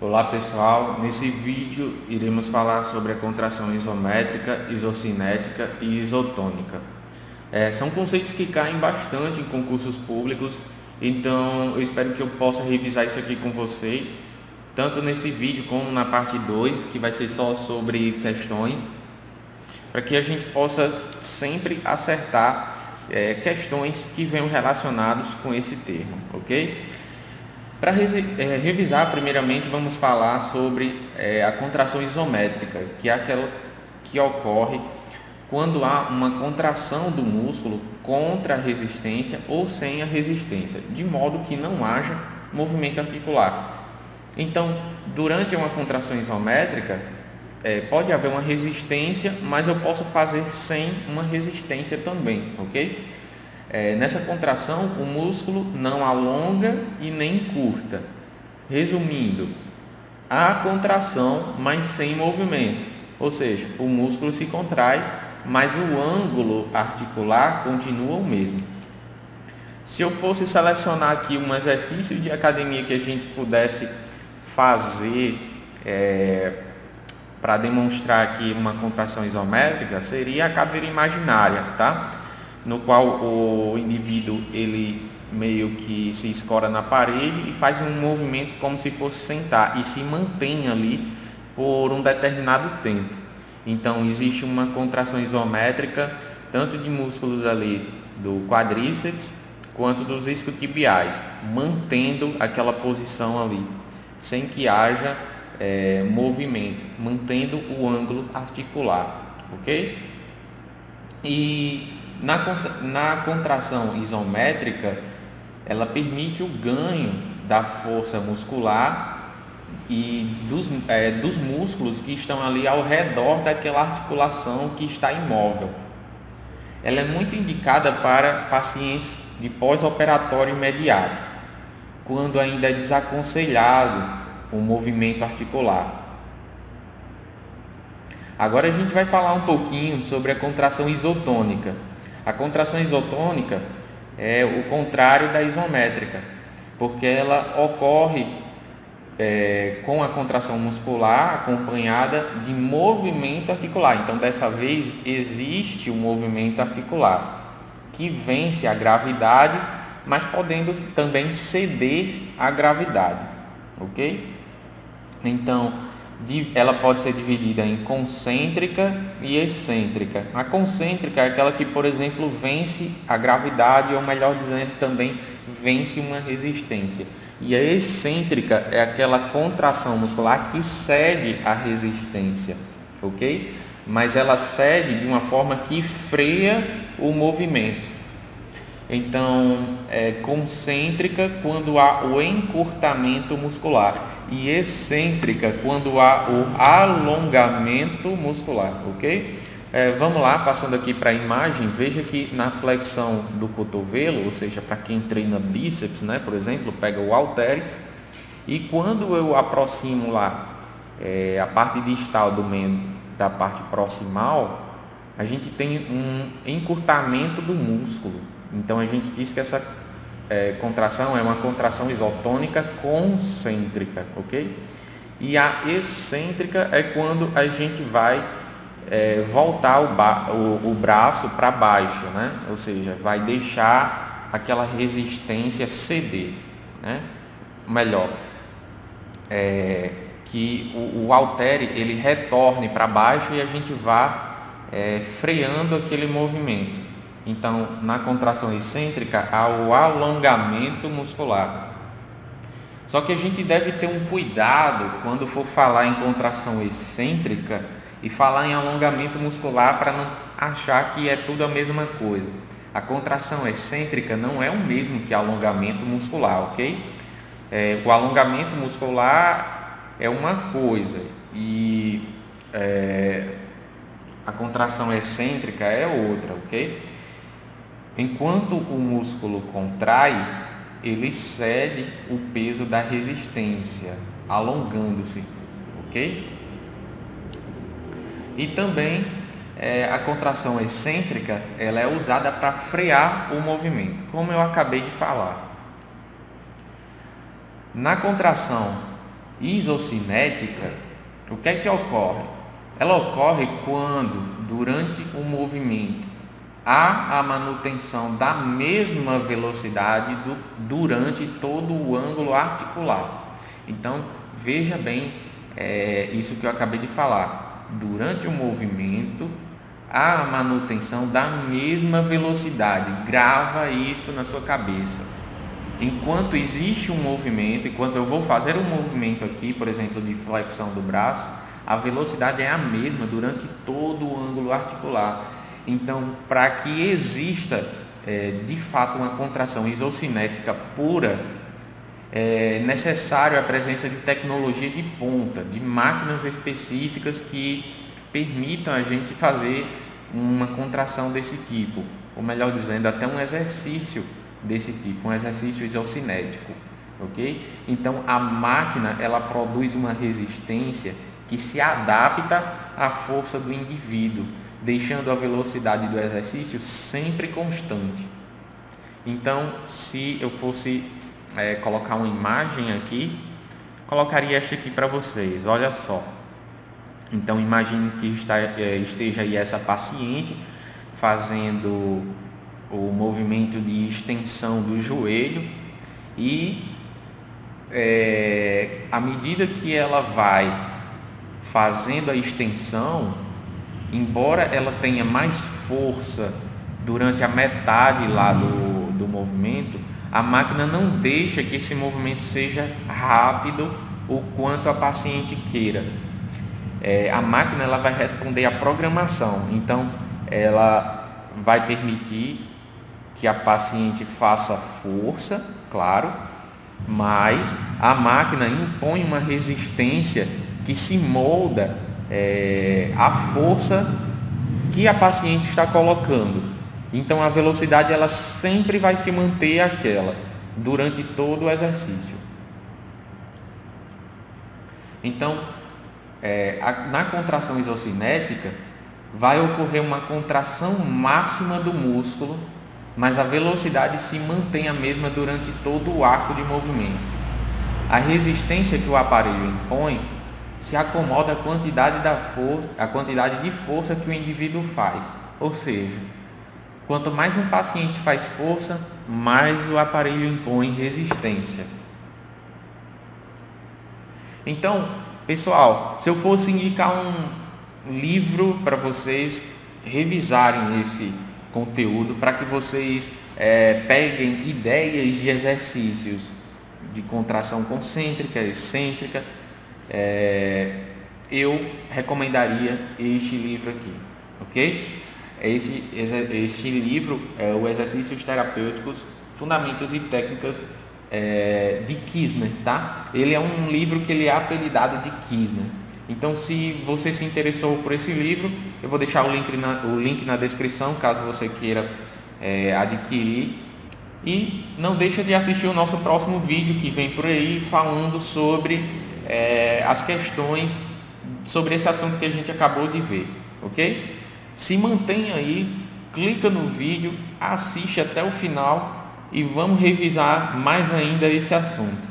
Olá pessoal, nesse vídeo iremos falar sobre a contração isométrica, isocinética e isotônica. São conceitos que caem bastante em concursos públicos, então eu espero que eu possa revisar isso aqui com vocês, tanto nesse vídeo como na parte 2, que vai ser só sobre questões, para que a gente possa sempre acertar questões que venham relacionadas com esse termo, ok? Para revisar, primeiramente vamos falar sobre a contração isométrica, que é aquela que ocorre quando há uma contração do músculo contra a resistência ou sem a resistência, de modo que não haja movimento articular. Então, durante uma contração isométrica, pode haver uma resistência, mas eu posso fazer sem uma resistência também, ok? Nessa contração, o músculo não alonga e nem encurta. Resumindo, há contração, mas sem movimento. Ou seja, o músculo se contrai, mas o ângulo articular continua o mesmo. Se eu fosse selecionar aqui um exercício de academia que a gente pudesse fazer para demonstrar aqui uma contração isométrica, seria a cadeira imaginária, tá? No qual o indivíduo ele meio que se escora na parede e faz um movimento como se fosse sentar e se mantém ali por um determinado tempo. Então existe uma contração isométrica tanto de músculos ali do quadríceps quanto dos isquiotibiais, mantendo aquela posição ali, sem que haja movimento, mantendo o ângulo articular, ok? E na contração isométrica, ela permite o ganho da força muscular e dos músculos que estão ali ao redor daquela articulação que está imóvel. Ela é muito indicada para pacientes de pós-operatório imediato, quando ainda é desaconselhado o movimento articular. Agora a gente vai falar um pouquinho sobre a contração isotônica. A contração isotônica é o contrário da isométrica, porque ela ocorre com a contração muscular acompanhada de movimento articular. Então, dessa vez, existe um movimento articular que vence a gravidade, mas podendo também ceder à gravidade, ok? Então, ela pode ser dividida em concêntrica e excêntrica. A concêntrica é aquela que, por exemplo, vence a gravidade, ou melhor dizendo, também vence uma resistência. E a excêntrica é aquela contração muscular que cede à resistência, ok? Mas ela cede de uma forma que freia o movimento. Então, é concêntrica quando há o encurtamento muscular e excêntrica quando há o alongamento muscular, ok? Vamos lá, passando aqui para a imagem, veja que na flexão do cotovelo, ou seja, para quem treina bíceps, né, por exemplo, pega o halter e quando eu aproximo lá a parte distal do membro da parte proximal, a gente tem um encurtamento do músculo. Então a gente diz que essa contração é uma contração isotônica concêntrica, ok? E a excêntrica é quando a gente vai voltar o braço para baixo, né? Ou seja, vai deixar aquela resistência ceder, né? Melhor, que o halter ele retorne para baixo e a gente vá freando aquele movimento. Então, na contração excêntrica, há o alongamento muscular. Só que a gente deve ter um cuidado quando for falar em contração excêntrica e falar em alongamento muscular para não achar que é tudo a mesma coisa. A contração excêntrica não é o mesmo que alongamento muscular, ok? O alongamento muscular é uma coisa e a contração excêntrica é outra, ok? Enquanto o músculo contrai, ele cede o peso da resistência, alongando-se, ok? E também a contração excêntrica, ela é usada para frear o movimento, como eu acabei de falar. Na contração isocinética, o que é que ocorre? Ela ocorre quando, durante o movimento, há a manutenção da mesma velocidade durante todo o ângulo articular. Então, veja bem isso que eu acabei de falar. Durante o movimento, há a manutenção da mesma velocidade. Grava isso na sua cabeça. Enquanto existe um movimento, enquanto eu vou fazer um movimento aqui, por exemplo, de flexão do braço, a velocidade é a mesma durante todo o ângulo articular. Então, para que exista de fato uma contração isocinética pura, é necessário a presença de tecnologia de ponta, de máquinas específicas que permitam a gente fazer uma contração desse tipo, ou melhor dizendo, até um exercício desse tipo, um exercício isocinético, ok? Então, a máquina ela produz uma resistência que se adapta à força do indivíduo, deixando a velocidade do exercício sempre constante. Então, se eu fosse colocar uma imagem aqui, colocaria esta aqui para vocês, olha só. Então, imagine que esteja aí essa paciente fazendo o movimento de extensão do joelho e à medida que ela vai fazendo a extensão, embora ela tenha mais força durante a metade lá do movimento, a máquina não deixa que esse movimento seja rápido o quanto a paciente queira. A máquina ela vai responder à programação, então ela vai permitir que a paciente faça força, claro, mas a máquina impõe uma resistência que se molda à força que a paciente está colocando. Então a velocidade ela sempre vai se manter aquela durante todo o exercício. Então, na contração isocinética vai ocorrer uma contração máxima do músculo, mas a velocidade se mantém a mesma durante todo o arco de movimento. A resistência que o aparelho impõe se acomoda à quantidade de força que o indivíduo faz. Ou seja, quanto mais um paciente faz força, mais o aparelho impõe resistência. Então, pessoal, se eu fosse indicar um livro para vocês revisarem esse conteúdo, para que vocês peguem ideias de exercícios de contração concêntrica, excêntrica, eu recomendaria este livro aqui, ok? Este livro é o Exercícios Terapêuticos, Fundamentos e Técnicas de Kisner, tá? Ele é um livro que ele é apelidado de Kisner. Então, se você se interessou por esse livro, eu vou deixar o link na descrição, caso você queira adquirir. E não deixa de assistir o nosso próximo vídeo que vem por aí, falando sobre as questões sobre esse assunto que a gente acabou de ver, ok? Se mantenha aí, clica no vídeo, assiste até o final e vamos revisar mais ainda esse assunto.